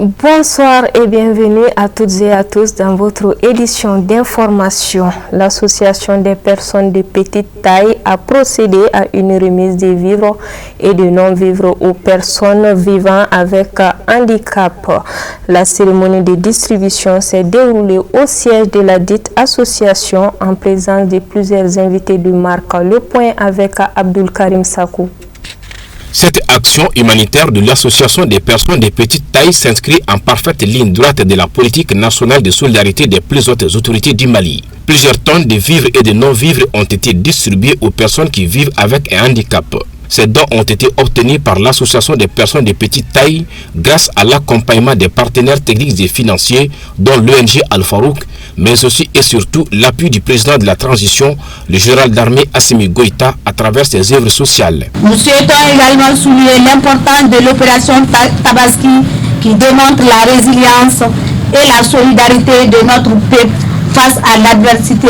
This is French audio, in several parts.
Bonsoir et bienvenue à toutes et à tous dans votre édition d'information. L'Association des personnes de petite taille a procédé à une remise de vivres et de non-vivres aux personnes vivant avec handicap. La cérémonie de distribution s'est déroulée au siège de la dite association en présence de plusieurs invités de marque. Le point avec Abdul Karim Sakou. Cette action humanitaire de l'Association des personnes de petite taille s'inscrit en parfaite ligne droite de la politique nationale de solidarité des plus hautes autorités du Mali. Plusieurs tonnes de vivres et de non-vivres ont été distribuées aux personnes qui vivent avec un handicap. Ces dons ont été obtenus par l'Association des personnes de petite taille grâce à l'accompagnement des partenaires techniques et financiers dont l'ONG Al-Farouk, mais aussi et surtout l'appui du président de la transition, le général d'armée Assimi Goïta, à travers ses œuvres sociales. Nous souhaitons également souligner l'importance de l'opération Tabaski qui démontre la résilience et la solidarité de notre peuple face à l'adversité.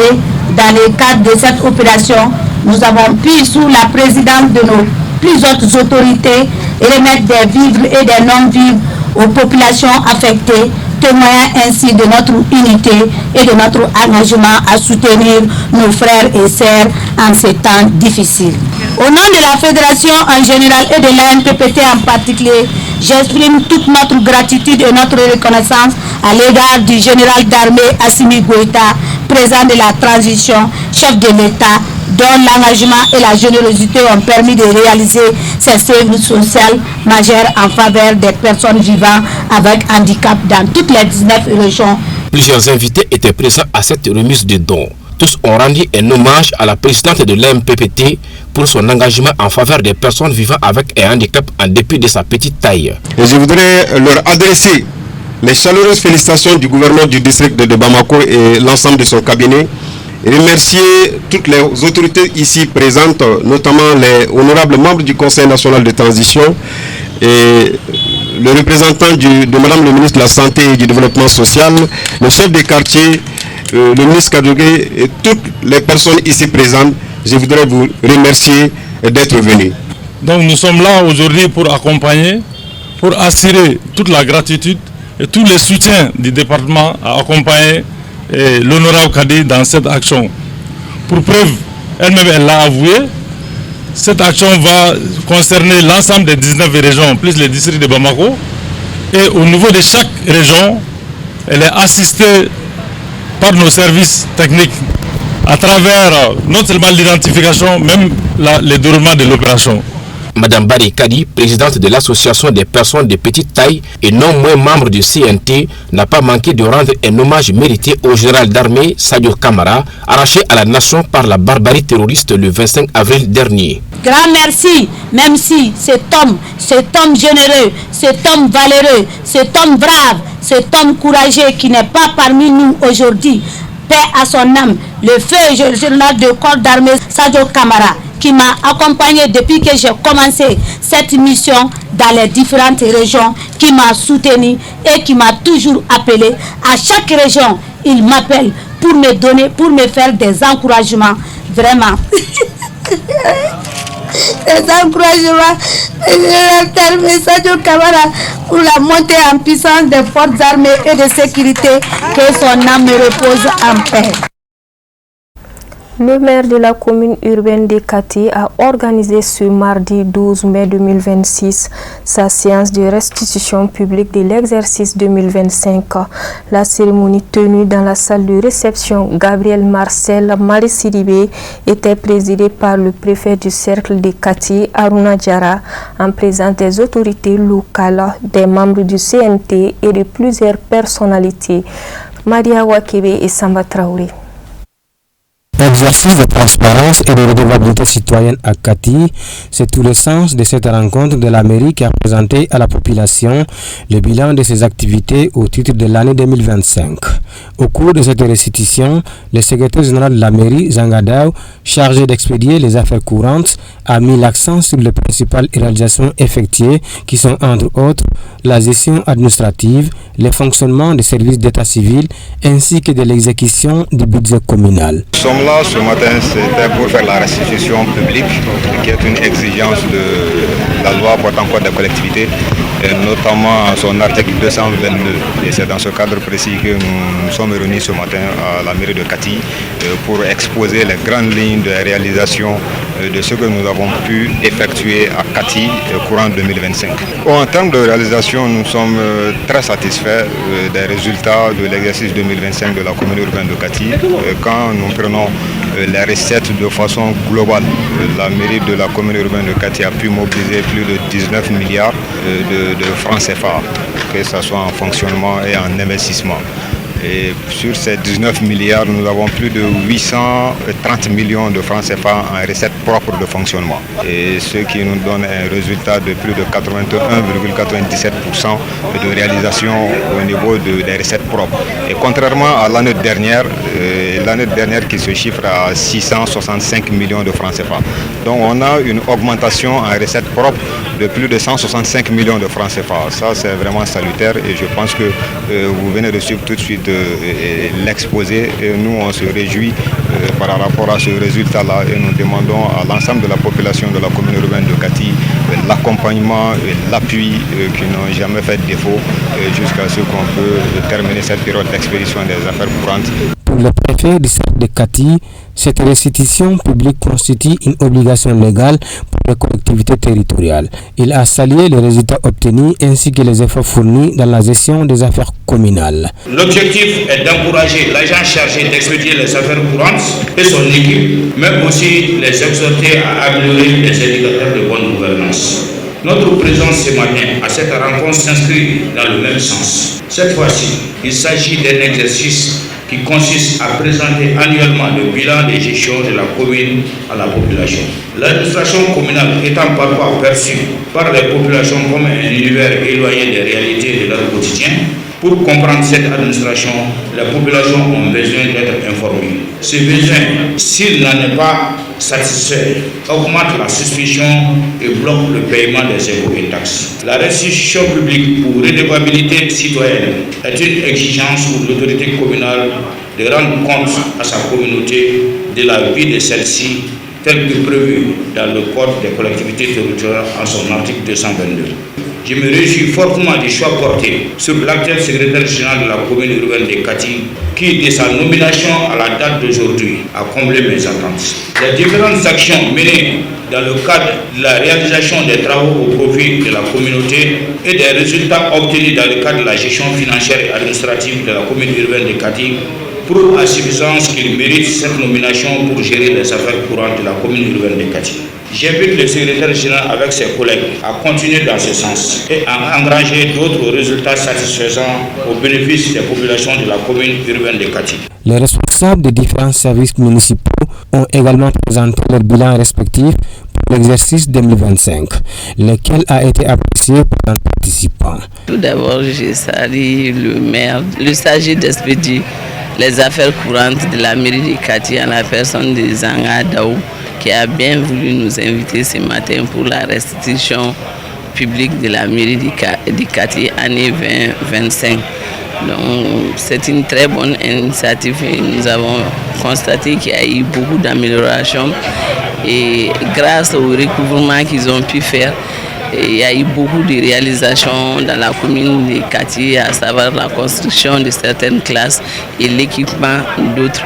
Dans le cadre de cette opération, nous avons pu, sous la présidence de nos plus hautes autorités, remettre des vivres et des non-vivres aux populations affectées, témoignant ainsi de notre unité et de notre engagement à soutenir nos frères et sœurs en ces temps difficiles. Au nom de la Fédération en général et de l'ANPPT en particulier, j'exprime toute notre gratitude et notre reconnaissance à l'égard du général d'armée Assimi Goïta, président de la transition, chef de l'État, dont l'engagement et la générosité ont permis de réaliser ces œuvres sociales majeures en faveur des personnes vivant avec handicap dans toutes les 19 régions. Plusieurs invités étaient présents à cette remise de dons. Tous ont rendu un hommage à la présidente de l'AMPPT pour son engagement en faveur des personnes vivant avec un handicap en dépit de sa petite taille. Et je voudrais leur adresser les chaleureuses félicitations du gouverneur du district de Bamako et l'ensemble de son cabinet. Et remercier toutes les autorités ici présentes, notamment les honorables membres du Conseil national de transition et le représentant de Madame le ministre de la Santé et du Développement social, le chef des quartiers, le ministre Kadogé et toutes les personnes ici présentes. Je voudrais vous remercier d'être venus. Donc nous sommes là aujourd'hui pour accompagner, pour assurer toute la gratitude et tous les soutiens du département à accompagner l'honorable Kadi dans cette action. Pour preuve, elle-même elle l'a avoué, cette action va concerner l'ensemble des 19 régions, plus les districts de Bamako. Et au niveau de chaque région, elle est assistée par nos services techniques à travers non seulement l'identification, même le déroulement de l'opération. Madame Bari Kadi, présidente de l'association des personnes de petite taille et non moins membre du CNT, n'a pas manqué de rendre un hommage mérité au général d'armée Sadio Kamara, arraché à la nation par la barbarie terroriste le 25 avril dernier. Grand merci, même si cet homme généreux, cet homme valeureux, cet homme brave, cet homme courageux qui n'est pas parmi nous aujourd'hui, paix à son âme, le feu général de corps d'armée Sadio Kamara, qui m'a accompagné depuis que j'ai commencé cette mission dans les différentes régions, qui m'a soutenu et qui m'a toujours appelé. À chaque région, il m'appelle pour me donner, pour me faire des encouragements. Vraiment. Des encouragements. Je Sadio Kamara pour la montée en puissance des forces armées et de sécurité. Que son âme repose en paix. Le maire de la commune urbaine de Kati a organisé ce mardi 12 mai 2026 sa séance de restitution publique de l'exercice 2025. La cérémonie tenue dans la salle de réception Gabriel Marcel Marissidibé était présidée par le préfet du cercle de Kati, Aruna Diara, en présence des autorités locales, des membres du CNT et de plusieurs personnalités. Maria Wakebe et Samba Traoré. Exercice de transparence et de redevabilité citoyenne à Kati, c'est tout le sens de cette rencontre de la mairie qui a présenté à la population le bilan de ses activités au titre de l'année 2025. Au cours de cette restitution, le secrétaire général de la mairie, Zangadao, chargé d'expédier les affaires courantes, a mis l'accent sur les principales réalisations effectuées qui sont entre autres la gestion administrative, le fonctionnement des services d'état civil ainsi que de l'exécution du budget communal. Nous sommes là ce matin, c'était pour faire la restitution publique, qui est une exigence de la loi portant code des collectivités, et notamment son article 222. Et c'est dans ce cadre précis que nous sommes réunis ce matin à la mairie de Kati pour exposer les grandes lignes de réalisation de ce que nous avons pu effectuer à Kati courant 2025. En termes de réalisation, nous sommes très satisfaits des résultats de l'exercice 2025 de la commune urbaine de Kati. Quand nous prenons les recettes de façon globale, la mairie de la commune urbaine de Kati a pu mobiliser plus de 19 milliards de francs CFA, que ce soit en fonctionnement et en investissement. Et sur ces 19 milliards, nous avons plus de 830 millions de francs CFA en recettes propres de fonctionnement. Et ce qui nous donne un résultat de plus de 81,97% de réalisation au niveau des recettes propres. Et contrairement à l'année dernière qui se chiffre à 665 millions de francs CFA. Donc on a une augmentation en recettes propres de plus de 165 millions de francs CFA. Ça c'est vraiment salutaire et je pense que vous venez de suivre tout de suite l'exposé et nous on se réjouit par rapport à ce résultat-là et nous demandons à l'ensemble de la population de la commune urbaine de Kati l'accompagnement et l'appui qui n'ont jamais fait défaut jusqu'à ce qu'on peut terminer cette période d'expédition des affaires courantes. Pour le préfet du cercle de Kati, cette restitution publique constitue une obligation légale pour les collectivités territoriales. Il a salué les résultats obtenus ainsi que les efforts fournis dans la gestion des affaires communales. L'objectif est d'encourager l'agent chargé d'expédier les affaires courantes et son équipe, mais aussi les exhorter à améliorer les indicateurs de bonne gouvernance. Notre présence ce matin à cette rencontre s'inscrit dans le même sens. Cette fois-ci, il s'agit d'un exercice qui consiste à présenter annuellement le bilan de gestion de la commune à la population. L'administration communale étant parfois perçue par les populations comme un univers éloigné des réalités de leur quotidien, pour comprendre cette administration, les populations ont besoin d'être informées. Ce besoin, s'il n'en est pas satisfait, augmente la suspicion et bloque le paiement des impôts et taxes. La restitution publique pour redevabilité citoyenne est une exigence pour l'autorité communale de rendre compte à sa communauté de la vie de celle-ci, tel que prévu dans le Code des collectivités territoriales en son article 222. Je me réjouis fortement du choix porté sur l'actuel secrétaire général de la commune urbaine de Kati, qui, de sa nomination à la date d'aujourd'hui, a comblé mes attentes. Les différentes actions menées dans le cadre de la réalisation des travaux au profit de la communauté et des résultats obtenus dans le cadre de la gestion financière et administrative de la commune urbaine de Kati prouvent à suffisance qu'il mérite cette nomination pour gérer les affaires courantes de la commune urbaine de Kati. J'invite le secrétaire général avec ses collègues à continuer dans ce sens et à engranger d'autres résultats satisfaisants au bénéfice des populations de la commune urbaine de Kati. Les responsables des différents services municipaux ont également présenté leur bilan respectif pour l'exercice 2025, lequel a été apprécié par les participants. Tout d'abord, je salue le maire, le chargé d'expédier les affaires courantes de la mairie de Kati en la personne de Zanga Daou, qui a bien voulu nous inviter ce matin pour la restitution publique de la mairie de Kati année 2025. Donc c'est une très bonne initiative et nous avons constaté qu'il y a eu beaucoup d'améliorations et grâce au recouvrement qu'ils ont pu faire, il y a eu beaucoup de réalisations dans la commune de Kati, à savoir la construction de certaines classes et l'équipement d'autres.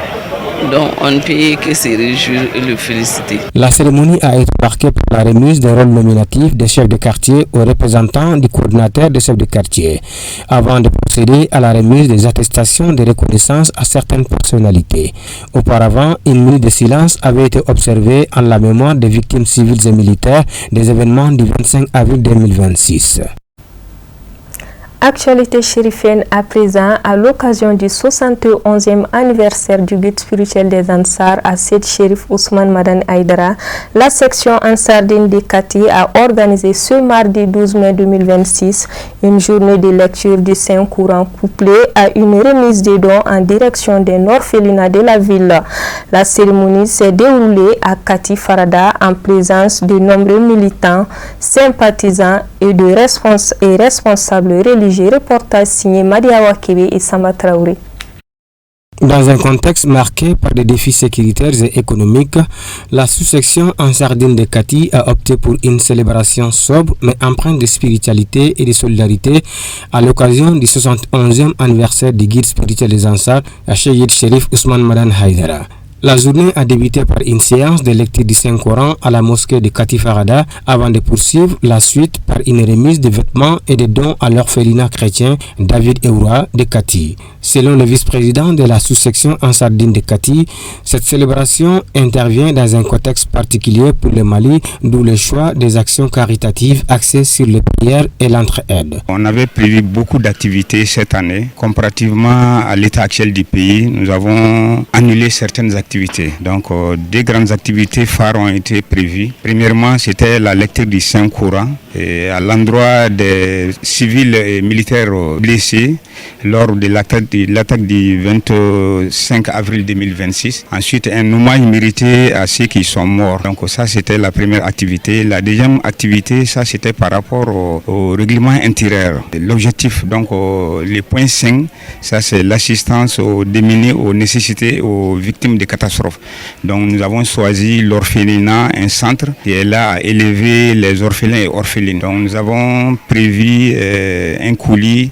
Donc on ne peut que se réjouir et le féliciter. La cérémonie a été marquée par la remise des rôles nominatifs des chefs de quartier aux représentants du coordinateur des chefs de quartier, avant de procéder à la remise des attestations de reconnaissance à certaines personnalités. Auparavant, une minute de silence avait été observée en la mémoire des victimes civiles et militaires des événements du 25 avril 2026. Actualité chérifienne à présent, à l'occasion du 71e anniversaire du guide spirituel des Ansar à Seydi Chérif Ousmane Madani Aïdara, la section Ansardine de Kati a organisé ce mardi 12 mai 2026 une journée de lecture du Saint-Courant couplée à une remise de dons en direction des orphelinats de la ville. La cérémonie s'est déroulée à Kati Farada en présence de nombreux militants, sympathisants et de responsables religieux. Reportage signé Madia Wakebe et Samba Traoré. Dans un contexte marqué par des défis sécuritaires et économiques, la sous-section en sardine de Kati a opté pour une célébration sobre mais empreinte de spiritualité et de solidarité à l'occasion du 71e anniversaire du guide spirituel des Ansar, Cheikh Cherif Ousmane Madan Haïdara. La journée a débuté par une séance de lecture du Saint-Coran à la mosquée de Kati Farada avant de poursuivre la suite par une remise de vêtements et de dons à l'orphelinat chrétien David Eura de Kati. Selon le vice-président de la sous-section en sardine de Kati, cette célébration intervient dans un contexte particulier pour le Mali, d'où le choix des actions caritatives axées sur les prières et l'entraide. On avait prévu beaucoup d'activités cette année. Comparativement à l'état actuel du pays, nous avons annulé certaines activités. Donc, deux grandes activités phares ont été prévues. Premièrement, c'était la lecture du Saint-Coran à l'endroit des civils et militaires blessés lors de l'attaque du 25 avril 2026. Ensuite, un hommage mérité à ceux qui sont morts. Donc, ça, c'était la première activité. La deuxième activité, ça, c'était par rapport au règlement intérieur. L'objectif, donc, les points 5, ça, c'est l'assistance aux démunis, aux nécessités, aux victimes de catastrophes. Donc, nous avons choisi l'orphelinat, un centre qui est là à élever les orphelins et orphelines. Donc, nous avons prévu un colis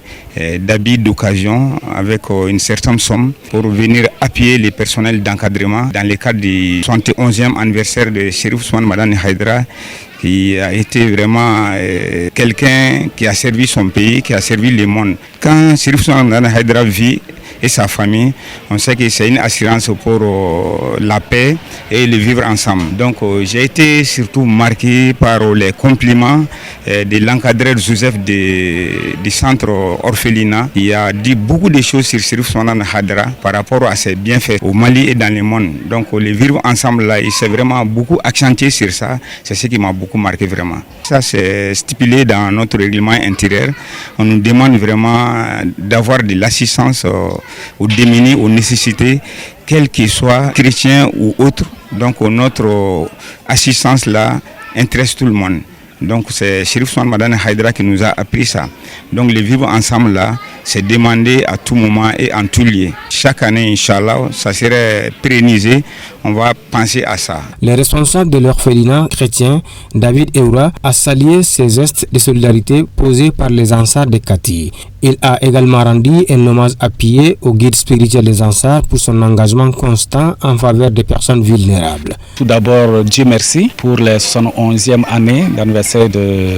d'habits d'occasion avec une certaine somme pour venir appuyer les personnels d'encadrement dans le cadre du 71e anniversaire de Cherif Ousmane Madan Haïdara, qui a été vraiment quelqu'un qui a servi son pays, qui a servi le monde. Quand Cherif Ousmane Madan Haïdara vit et sa famille, on sait que c'est une assurance pour la paix et le vivre ensemble. Donc j'ai été surtout marqué par les compliments de l'encadreur Joseph du centre orphelinat. Il a dit beaucoup de choses sur Cherif Ousmane Haïdara par rapport à ses bienfaits au Mali et dans le monde. Donc le vivre ensemble là, il s'est vraiment beaucoup accentué sur ça. C'est ce qui m'a beaucoup marqué vraiment. Ça c'est stipulé dans notre règlement intérieur. On nous demande vraiment d'avoir de l'assistance aux démunis, aux nécessités, quels qu'ils soient, chrétiens ou autres. Donc notre assistance là intéresse tout le monde. Donc c'est Cherif Ousmane Madan Haïdara qui nous a appris ça. Donc le vivre ensemble là, c'est demandé à tout moment et en tout lieu. Chaque année, Inch'Allah, ça serait pérennisé. On va penser à ça. Les responsables de l'orphelinat chrétien, David Eura, a salué ces gestes de solidarité posés par les Ansars de Kati. Il a également rendu un hommage appuyé au guide spirituel des Ansars pour son engagement constant en faveur des personnes vulnérables. Tout d'abord, Dieu merci pour la 71e année d'anniversaire de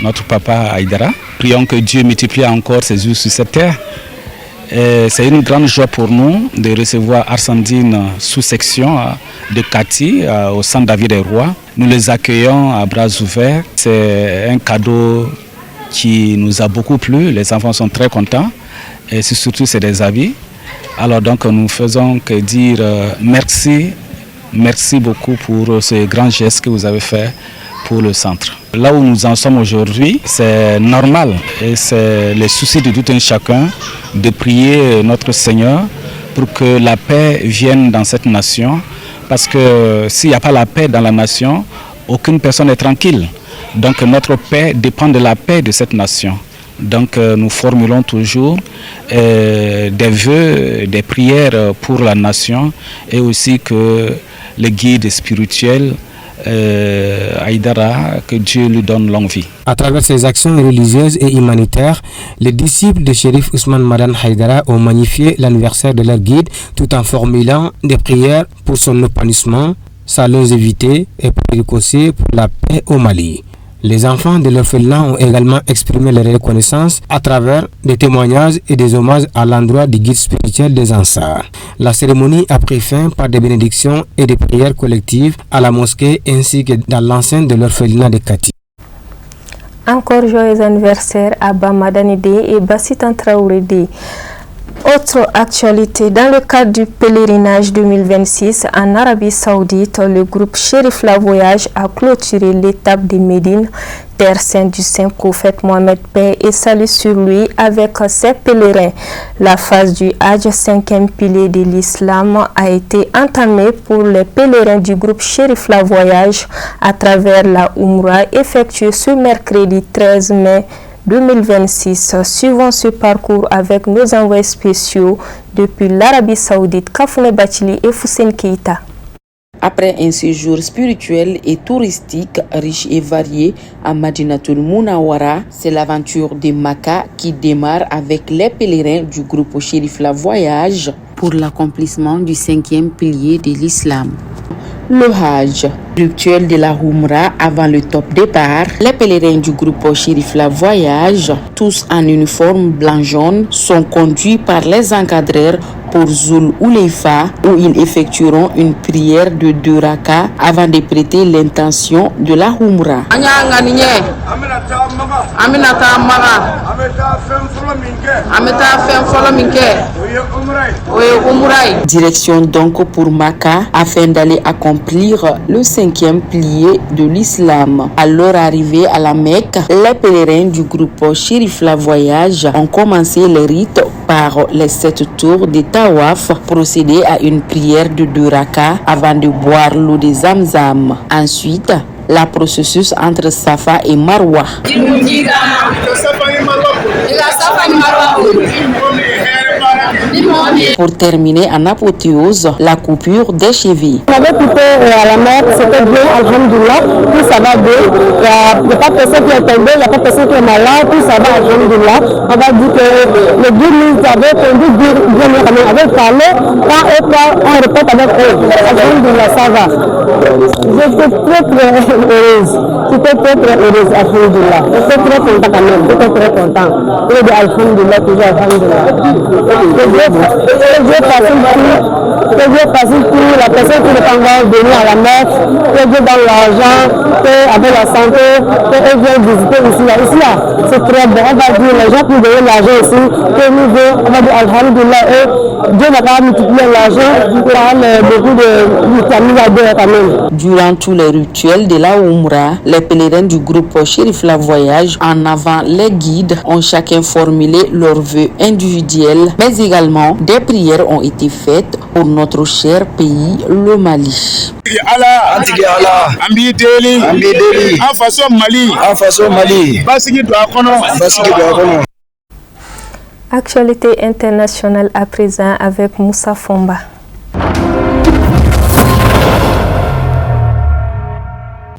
notre papa Haïdara. Prions que Dieu multiplie encore ses jours sur cette terre. C'est une grande joie pour nous de recevoir Arsandine sous-section de Kati au centre David des Rois. Nous les accueillons à bras ouverts. C'est un cadeau qui nous a beaucoup plu. Les enfants sont très contents et surtout c'est des habits. Alors donc nous faisons que dire merci beaucoup pour ce grand geste que vous avez fait pour le centre. Là où nous en sommes aujourd'hui, c'est normal et c'est le souci de tout un chacun de prier notre Seigneur pour que la paix vienne dans cette nation, parce que s'il n'y a pas la paix dans la nation, aucune personne n'est tranquille. Donc notre paix dépend de la paix de cette nation. Donc nous formulons toujours des vœux, des prières pour la nation et aussi que le guide spirituel Haïdara, que Dieu lui donne longue vie. À travers ses actions religieuses et humanitaires, les disciples de Cherif Ousmane Madan Haïdara ont magnifié l'anniversaire de leur guide tout en formulant des prières pour son épanouissement, sa longévité et pour la paix au Mali. Les enfants de l'orphelinat ont également exprimé leur reconnaissance à travers des témoignages et des hommages à l'endroit du guide spirituel des Ansars. La cérémonie a pris fin par des bénédictions et des prières collectives à la mosquée ainsi que dans l'enceinte de l'orphelinat de Kati. Encore joyeux anniversaire à Bamadanide et Bassitan Traoré. Autre actualité, dans le cadre du pèlerinage 2026 en Arabie Saoudite, le groupe Cherif La Voyage a clôturé l'étape de Médine, terre sainte du Saint-Prophète Mohamed, paix et salut sur lui, avec ses pèlerins. La phase du Hajj, 5e pilier de l'islam, a été entamée pour les pèlerins du groupe Cherif La Voyage à travers la Umrah effectuée ce mercredi 13 mai 2026. Suivons ce parcours avec nos envoyés spéciaux depuis l'Arabie Saoudite, Kafoune Bachili et Foussène Keïta. Après un séjour spirituel et touristique riche et varié à Madinatul Munawara, c'est l'aventure de Makka qui démarre avec les pèlerins du groupe Chérif La Voyage pour l'accomplissement du 5e pilier de l'islam. Le Hajj, rituel de la Umrah avant le top départ. Les pèlerins du groupe Chérif La Voyage, tous en uniforme blanc-jaune, sont conduits par les encadreurs pour Zul Ouleifa, où ils effectueront une prière de 2 rakas avant de prêter l'intention de la Umrah. Direction donc pour Makka afin d'aller accomplir le 5e pilier de l'islam. À leur arrivée à la Mecque, les pèlerins du groupe Chérif La Voyage ont commencé les rites par les 7 tours de Tawaf, procéder à une prière de 2 rakas avant de boire l'eau de Zamzam. Ensuite, la processus entre Safa et Marwa. Pour terminer en apothéose, la coupure des chevilles. On avait coupé à la mer, c'était bien, alhamdoulilah, tout ça va bien. Il n'y a pas personne qui est tombé, il n'y a pas personne qui est malade, tout ça va, alhamdoulilah. On va dire que les 2 minutes avaient tendu bien, avec parlé, quand et quand on répète avec eux. Alhamdoulilah, ça va. J'étais très heureuse. J'étais très heureuse, alhamdoulilah. J'étais très content quand même, j'étais très content. Je dis alhamdoulilah, toujours alhamdoulilah. Que Dieu passe tout, la personne qui n'est pas encore venue à la Mecque, que Dieu donne l'argent, qu'avec la santé, qu'elle vienne visiter ici là, c'est très bon. On va dire, les gens qui donnent l'argent ici, que nous on va dire alhamdoulilah, et Dieu n'a pas multiplié l'argent par beaucoup de milliardaires quand même. Durant tous les rituels de la Umrah, les pèlerins du groupe Chérif La Voyage, en avant les guides, ont chacun formulé leurs vœux individuels, mais également des prières ont été faites pour notre cher pays, le Mali. Actualité internationale à présent avec Moussa Fomba.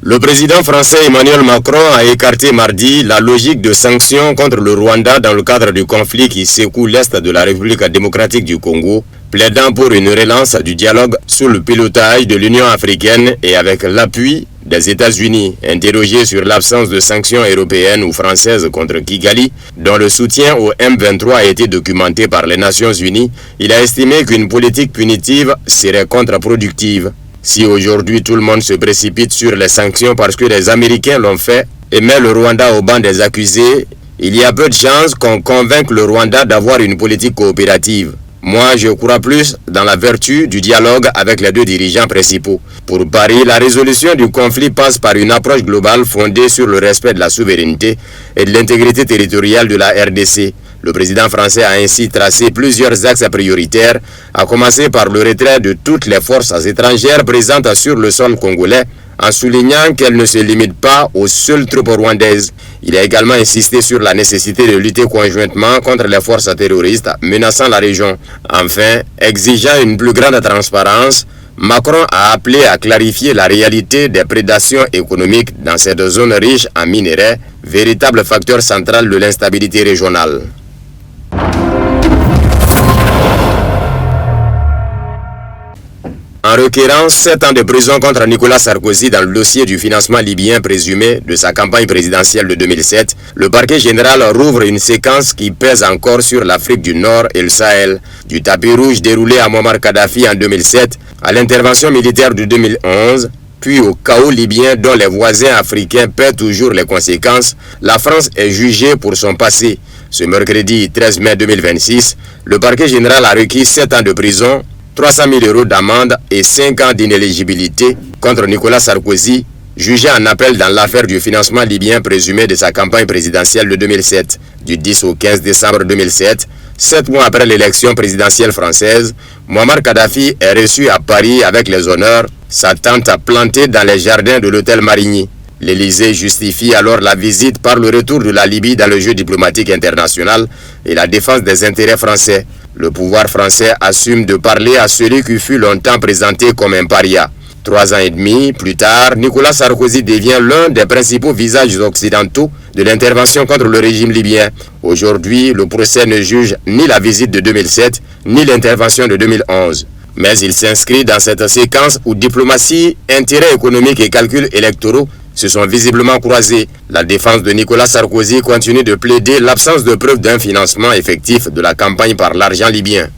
Le président français Emmanuel Macron a écarté mardi la logique de sanctions contre le Rwanda dans le cadre du conflit qui secoue l'Est de la République démocratique du Congo, plaidant pour une relance du dialogue sous le pilotage de l'Union africaine et avec l'appui des États-Unis. Interrogé sur l'absence de sanctions européennes ou françaises contre Kigali, dont le soutien au M23 a été documenté par les Nations Unies, il a estimé qu'une politique punitive serait contre-productive. Si aujourd'hui tout le monde se précipite sur les sanctions parce que les Américains l'ont fait et met le Rwanda au banc des accusés, il y a peu de chances qu'on convainque le Rwanda d'avoir une politique coopérative. Moi, je crois plus dans la vertu du dialogue avec les 2 dirigeants principaux. Pour Paris, la résolution du conflit passe par une approche globale fondée sur le respect de la souveraineté et de l'intégrité territoriale de la RDC. Le président français a ainsi tracé plusieurs axes prioritaires, à commencer par le retrait de toutes les forces étrangères présentes sur le sol congolais, en soulignant qu'elles ne se limitent pas aux seules troupes rwandaises. Il a également insisté sur la nécessité de lutter conjointement contre les forces terroristes menaçant la région. Enfin, exigeant une plus grande transparence, Macron a appelé à clarifier la réalité des prédations économiques dans cette zone riche en minerais, véritable facteur central de l'instabilité régionale. En requérant 7 ans de prison contre Nicolas Sarkozy dans le dossier du financement libyen présumé de sa campagne présidentielle de 2007, le parquet général rouvre une séquence qui pèse encore sur l'Afrique du Nord et le Sahel. Du tapis rouge déroulé à Muammar Kadhafi en 2007, à l'intervention militaire de 2011, puis au chaos libyen dont les voisins africains paient toujours les conséquences, la France est jugée pour son passé. Ce mercredi 13 mai 2026, le parquet général a requis 7 ans de prison, 300 000 € d'amende et 5 ans d'inéligibilité contre Nicolas Sarkozy, jugé en appel dans l'affaire du financement libyen présumé de sa campagne présidentielle de 2007. Du 10 au 15 décembre 2007, 7 mois après l'élection présidentielle française, Muammar Kadhafi est reçu à Paris avec les honneurs, sa tente plantée dans les jardins de l'hôtel Marigny. L'Élysée justifie alors la visite par le retour de la Libye dans le jeu diplomatique international et la défense des intérêts français. Le pouvoir français assume de parler à celui qui fut longtemps présenté comme un paria. 3 ans et demi plus tard, Nicolas Sarkozy devient l'un des principaux visages occidentaux de l'intervention contre le régime libyen. Aujourd'hui, le procès ne juge ni la visite de 2007, ni l'intervention de 2011. Mais il s'inscrit dans cette séquence où diplomatie, intérêts économiques et calculs électoraux se sont visiblement croisés. La défense de Nicolas Sarkozy continue de plaider l'absence de preuves d'un financement effectif de la campagne par l'argent libyen.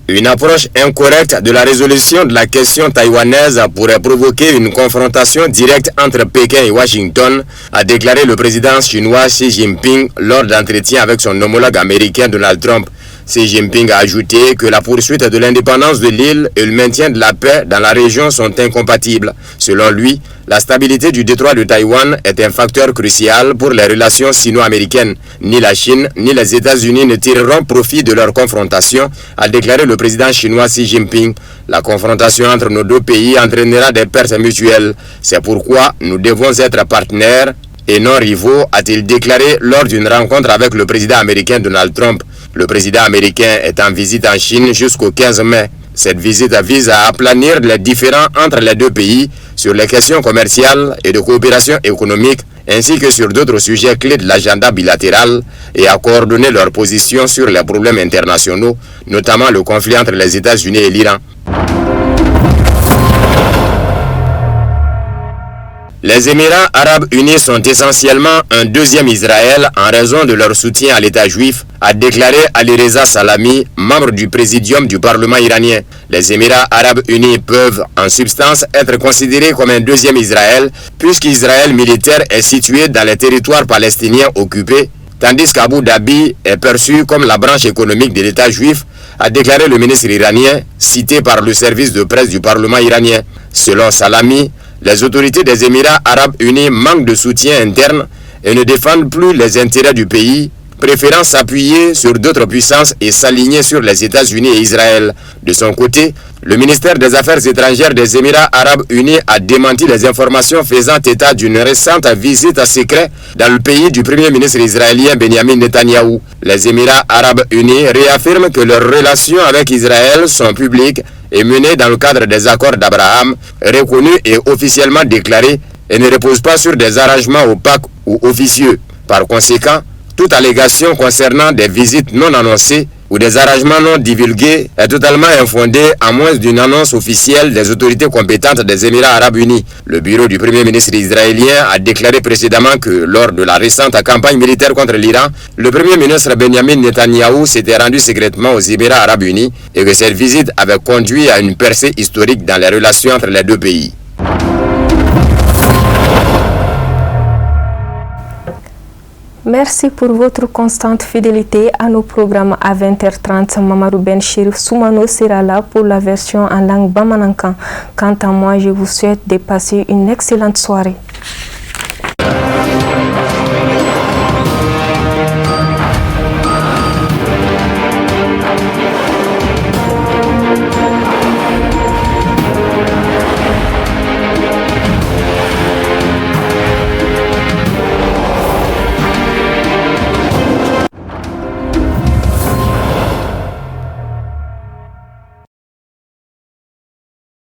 Une approche incorrecte de la résolution de la question taïwanaise pourrait provoquer une confrontation directe entre Pékin et Washington, a déclaré le président chinois Xi Jinping lors d'entretiens avec son homologue américain Donald Trump. Xi Jinping a ajouté que la poursuite de l'indépendance de l'île et le maintien de la paix dans la région sont incompatibles. Selon lui, la stabilité du détroit de Taïwan est un facteur crucial pour les relations sino-américaines. Ni la Chine ni les États-Unis ne tireront profit de leur confrontation, a déclaré le président chinois Xi Jinping. La confrontation entre nos deux pays entraînera des pertes mutuelles. C'est pourquoi nous devons être partenaires et non rivaux, a-t-il déclaré lors d'une rencontre avec le président américain Donald Trump. Le président américain est en visite en Chine jusqu'au 15 mai. Cette visite vise à aplanir les différends entre les deux pays sur les questions commerciales et de coopération économique, ainsi que sur d'autres sujets clés de l'agenda bilatéral, et à coordonner leurs positions sur les problèmes internationaux, notamment le conflit entre les États-Unis et l'Iran. Les Émirats arabes unis sont essentiellement un deuxième Israël en raison de leur soutien à l'État juif, a déclaré Ali Reza Salami, membre du présidium du Parlement iranien. Les Émirats arabes unis peuvent en substance être considérés comme un deuxième Israël, puisqu'Israël militaire est situé dans les territoires palestiniens occupés, tandis qu'Abu Dhabi est perçu comme la branche économique de l'État juif, a déclaré le ministre iranien, cité par le service de presse du Parlement iranien. Selon Salami, les autorités des Émirats arabes unis manquent de soutien interne et ne défendent plus les intérêts du pays, préférant s'appuyer sur d'autres puissances et s'aligner sur les États-Unis et Israël. De son côté, le ministère des Affaires étrangères des Émirats arabes unis a démenti les informations faisant état d'une récente visite secrète dans le pays du premier ministre israélien Benjamin Netanyahou. Les Émirats arabes unis réaffirment que leurs relations avec Israël sont publiques et menées dans le cadre des accords d'Abraham, reconnus et officiellement déclarés, et ne reposent pas sur des arrangements opaques ou officieux. Par conséquent, toute allégation concernant des visites non annoncées ou des arrangements non divulgués est totalement infondée à moins d'une annonce officielle des autorités compétentes des Émirats arabes unis. Le bureau du premier ministre israélien a déclaré précédemment que lors de la récente campagne militaire contre l'Iran, le premier ministre Benjamin Netanyahou s'était rendu secrètement aux Émirats arabes unis et que cette visite avait conduit à une percée historique dans les relations entre les deux pays. Merci pour votre constante fidélité à nos programmes à 20h30. Mamadou Benchir Soumano sera là pour la version en langue bamanankan. Quant à moi, je vous souhaite de passer une excellente soirée.